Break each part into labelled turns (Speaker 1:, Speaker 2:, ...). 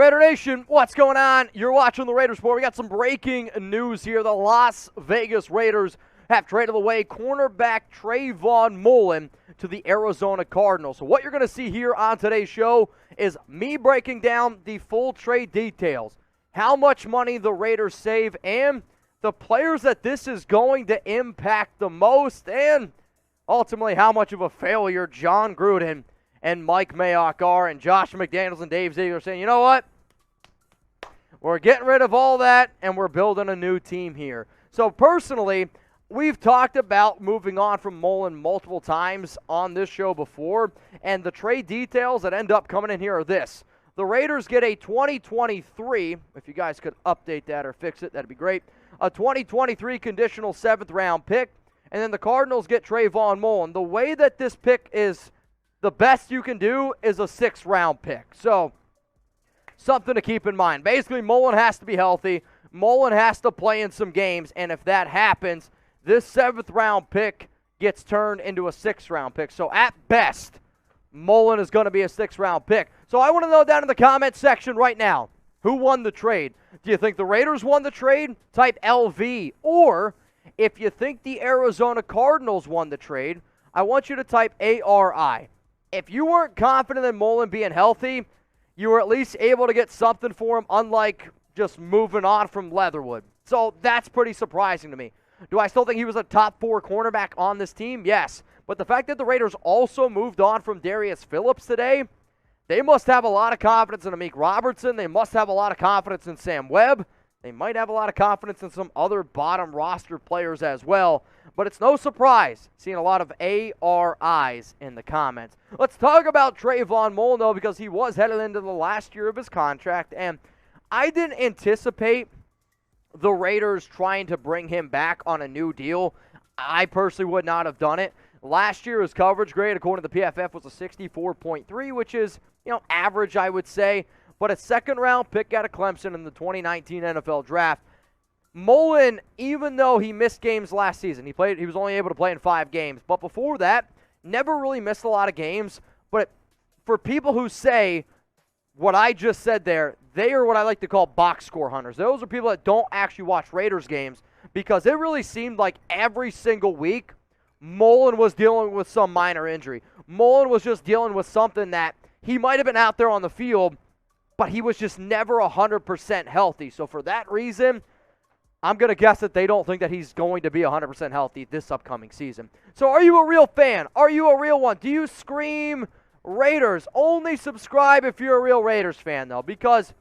Speaker 1: Raider Nation, what's going on? You're watching the Raiders Report. We got some breaking news here. The Las Vegas Raiders have traded away cornerback Trayvon Mullen to the Arizona Cardinals. So what you're going to see here on today's show is me breaking down the full trade details, how much money the Raiders save, and the players that this is going to impact the most, and ultimately how much of a failure John Gruden and Mike Mayock are, and Josh McDaniels and Dave Ziegler saying, you know what? We're getting rid of all that, and we're building a new team here. So personally, we've talked about moving on from Mullen multiple times on this show before, and the trade details that end up coming in here are this. The Raiders get a 2023, if you guys could update that or fix it, that'd be great, a 2023 conditional 7th-round pick, and then the Cardinals get Trayvon Mullen. The way that this pick is the best you can do is a 6th-round pick. So, something to keep in mind. Basically, Mullen has to be healthy. Mullen has to play in some games, and if that happens, this 7th-round pick gets turned into a 6th-round pick. So, at best, Mullen is going to be a 6th-round pick. So, I want to know down in the comment section right now, who won the trade? Do you think the Raiders won the trade? Type LV. Or, if you think the Arizona Cardinals won the trade, I want you to type ARI. If you weren't confident in Mullen being healthy, you were at least able to get something for him, unlike just moving on from Leatherwood. So that's pretty surprising to me. Do I still think he was a top 4 cornerback on this team? Yes. But the fact that the Raiders also moved on from Darius Phillips today, they must have a lot of confidence in Amik Robertson. They must have a lot of confidence in Sam Webb. They might have a lot of confidence in some other bottom roster players as well. But it's no surprise seeing a lot of ARIs in the comments. Let's talk about Trayvon Mullen, though, because he was headed into the last year of his contract. And I didn't anticipate the Raiders trying to bring him back on a new deal. I personally would not have done it. Last year, his coverage grade, according to the PFF, was a 64.3, which is, average, I would say. But a 2nd-round pick out of Clemson in the 2019 NFL Draft. Mullen, even though he missed games last season, he was only able to play in 5 games. But before that, never really missed a lot of games. But for people who say what I just said there, they are what I like to call box score hunters. Those are people that don't actually watch Raiders games, because it really seemed like every single week Mullen was dealing with some minor injury. Mullen was just dealing with something that he might have been out there on the field, but he was just never 100% healthy. So for that reason, I'm going to guess that they don't think that he's going to be 100% healthy this upcoming season. So are you a real fan? Are you a real one? Do you scream Raiders? Only subscribe if you're a real Raiders fan, though, because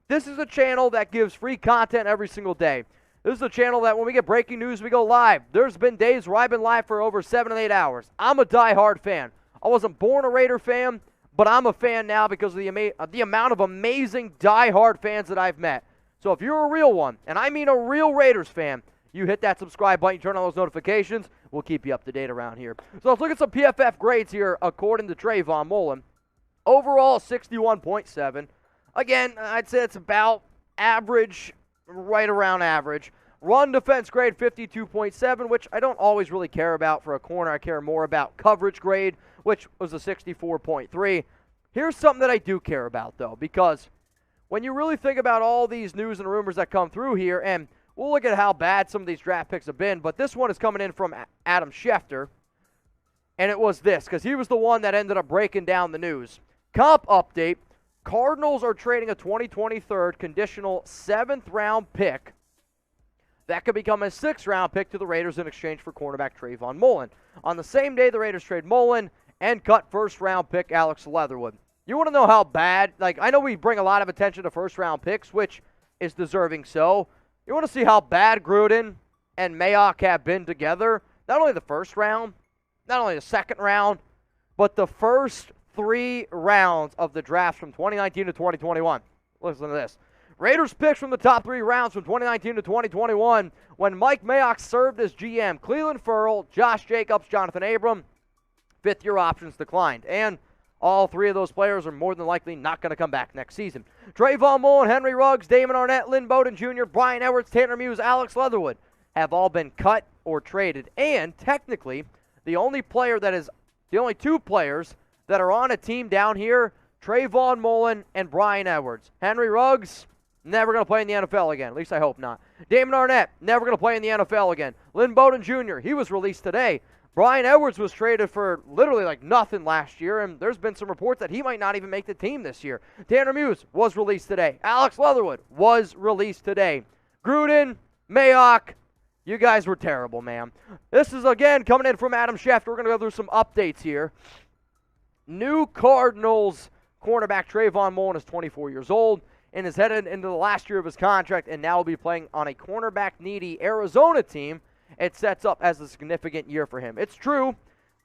Speaker 1: this is a channel that gives free content every single day. This is a channel that when we get breaking news, we go live. There's been days where I've been live for over 7 and 8 hours. I'm a diehard fan. I wasn't born a Raider fan, but I'm a fan now because of the amount of amazing diehard fans that I've met. So if you're a real one, and I mean a real Raiders fan, you hit that subscribe button, you turn on those notifications, we'll keep you up to date around here. So let's look at some PFF grades here according to Trayvon Mullen. Overall, 61.7. Again, I'd say it's about average, right around average. Run defense grade, 52.7, which I don't always really care about for a corner. I care more about coverage grade, which was a 64.3. Here's something that I do care about, though, because when you really think about all these news and rumors that come through here, and we'll look at how bad some of these draft picks have been, but this one is coming in from Adam Schefter, and it was this, because he was the one that ended up breaking down the news. Comp update, Cardinals are trading a 2023 conditional 7th-round pick that could become a 6th-round pick to the Raiders in exchange for cornerback Trayvon Mullen. On the same day, the Raiders trade Mullen and cut 1st-round pick Alex Leatherwood. You want to know how bad, I know we bring a lot of attention to 1st-round picks, which is deserving so. You want to see how bad Gruden and Mayock have been together? Not only the 1st round, not only the 2nd round, but the first 3 rounds of the drafts from 2019 to 2021. Listen to this. Raiders picks from the top 3 rounds from 2019 to 2021 when Mike Mayock served as GM. Cleveland Ferrell, Josh Jacobs, Jonathan Abram, 5th-year options declined. And all 3 of those players are more than likely not going to come back next season. Trayvon Mullen, Henry Ruggs, Damon Arnett, Lynn Bowden Jr., Brian Edwards, Tanner Muse, Alex Leatherwood have all been cut or traded. And technically, the only 2 players that are on a team down here Trayvon Mullen, and Bryan Edwards. Henry Ruggs, never going to play in the NFL again. At least I hope not. Damon Arnett, never going to play in the NFL again. Lynn Bowden Jr., he was released today. Bryan Edwards was traded for literally like nothing last year, and there's been some reports that he might not even make the team this year. Tanner Muse was released today. Alex Leatherwood was released today. Gruden, Mayock, you guys were terrible, man. This is, again, coming in from Adam Schefter. We're going to go through some updates here. New Cardinals cornerback Trayvon Mullen is 24 years old and is headed into the last year of his contract and now will be playing on a cornerback-needy Arizona team. It sets up as a significant year for him. It's true.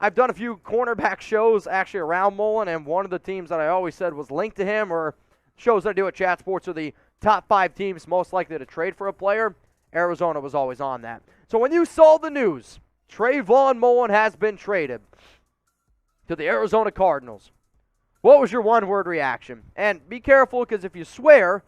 Speaker 1: I've done a few cornerback shows actually around Mullen, and one of the teams that I always said was linked to him, or shows that I do at Chat Sports, are the top 5 teams most likely to trade for a player. Arizona was always on that. So when you saw the news, Trayvon Mullen has been traded to the Arizona Cardinals, what was your one-word reaction? And be careful, because if you swear,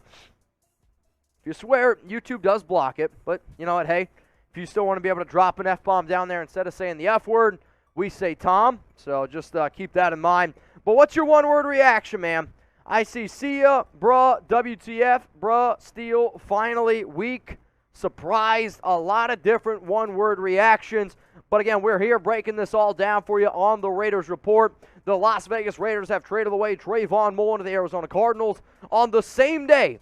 Speaker 1: YouTube does block it. But you know what, hey, if you still want to be able to drop an F-bomb down there instead of saying the F word, we say Tom. So just keep that in mind. But what's your one-word reaction, man? I see ya, bruh, WTF, bruh, steal, finally, weak, surprised, a lot of different one-word reactions. But again, we're here breaking this all down for you on the Raiders Report. The Las Vegas Raiders have traded away Trayvon Mullen to the Arizona Cardinals. On the same day,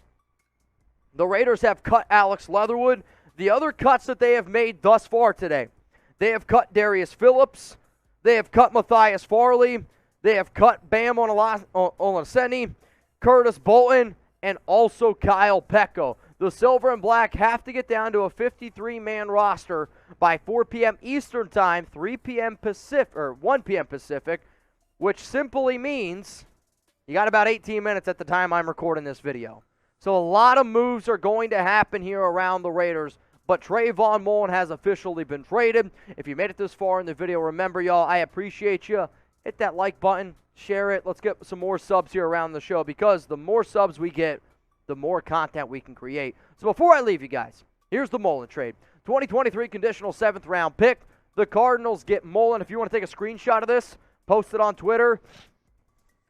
Speaker 1: the Raiders have cut Alex Leatherwood. The other cuts that they have made thus far today, they have cut Darius Phillips, they have cut Matthias Farley, they have cut Bam Olaseni, Curtis Bolton, and also Kyle Pecco. The Silver and Black have to get down to a 53-man roster by 4 p.m. Eastern Time, 3 p.m. Pacific, or 1 p.m. Pacific, which simply means you got about 18 minutes at the time I'm recording this video. So a lot of moves are going to happen here around the Raiders, but Trayvon Mullen has officially been traded. If you made it this far in the video, remember, y'all, I appreciate you. Hit that like button, share it. Let's get some more subs here around the show, because the more subs we get, the more content we can create. So before I leave you guys, here's the Mullen trade. 2023 conditional 7th round pick. The Cardinals get Mullen. If you want to take a screenshot of this, post it on Twitter,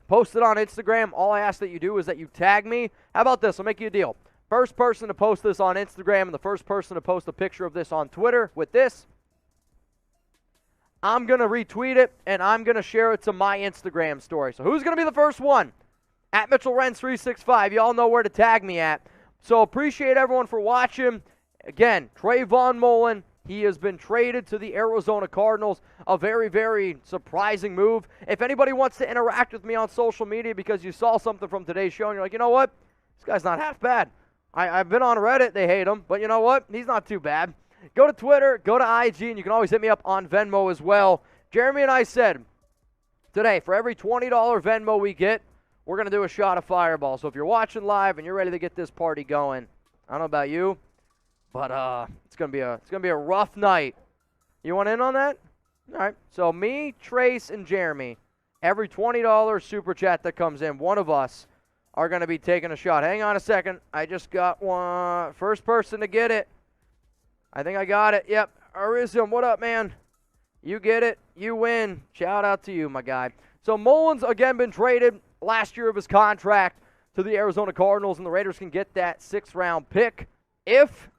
Speaker 1: post it on Instagram. All I ask that you do is that you tag me. How about this? I'll make you a deal. First person to post this on Instagram and the first person to post a picture of this on Twitter with this, I'm going to retweet it, and I'm going to share it to my Instagram story. So who's going to be the first one? At Mitchell Renz 365. Y'all know where to tag me at. So appreciate everyone for watching. Again, Trayvon Mullen, he has been traded to the Arizona Cardinals. A very, very surprising move. If anybody wants to interact with me on social media because you saw something from today's show and you're like, you know what? This guy's not half bad. I've been on Reddit. They hate him. But you know what? He's not too bad. Go to Twitter, go to IG, and you can always hit me up on Venmo as well. Jeremy and I said today, for every $20 Venmo we get, we're going to do a shot of Fireball. So if you're watching live and you're ready to get this party going, I don't know about you, but it's going to be a rough night. You want in on that? All right. So me, Trace, and Jeremy, every $20 super chat that comes in, one of us are going to be taking a shot. Hang on a second. I just got one. First person to get it. I think I got it. Yep. Arizim, what up, man? You get it. You win. Shout out to you, my guy. So Mullen's again been traded last year of his contract to the Arizona Cardinals, and the Raiders can get that 6th-round pick if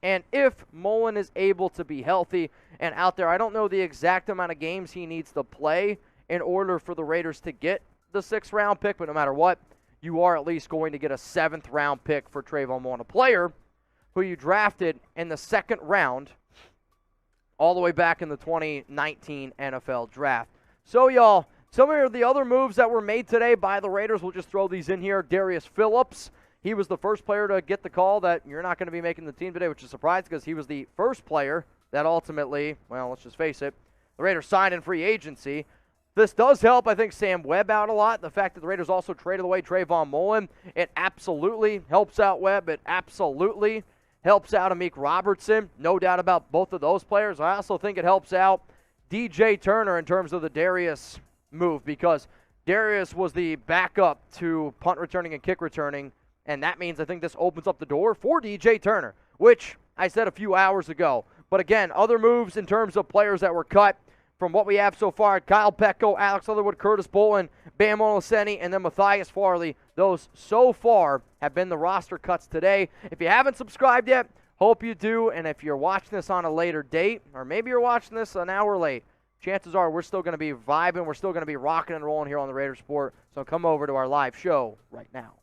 Speaker 1: Mullen is able to be healthy and out there. I don't know the exact amount of games he needs to play in order for the Raiders to get the 6th-round pick, but no matter what, you are at least going to get a 7th-round pick for Trayvon Mullen, a player who you drafted in the 2nd round all the way back in the 2019 NFL Draft. So, y'all, some of the other moves that were made today by the Raiders, we'll just throw these in here. Darius Phillips, he was the first player to get the call that you're not going to be making the team today, which is surprising because he was the first player that ultimately, well, let's just face it, the Raiders signed in free agency. This does help, I think, Sam Webb out a lot. The fact that the Raiders also traded away Trayvon Mullen, it absolutely helps out Webb. It absolutely helps out Amik Robertson. No doubt about both of those players. I also think it helps out DJ Turner in terms of the Darius move, because Darius was the backup to punt returning and kick returning, and that means I think this opens up the door for DJ Turner, which I said a few hours ago. But again, other moves in terms of players that were cut, from what we have so far, Kyle Petco, Alex Leatherwood, Curtis Bolin, Bam Olaseni, and then Matthias Farley. Those so far have been the roster cuts today. If you haven't subscribed yet, hope you do. And if you're watching this on a later date, or maybe you're watching this an hour late, chances are we're still going to be vibing. We're still going to be rocking and rolling here on the Raider Sport. So come over to our live show right now.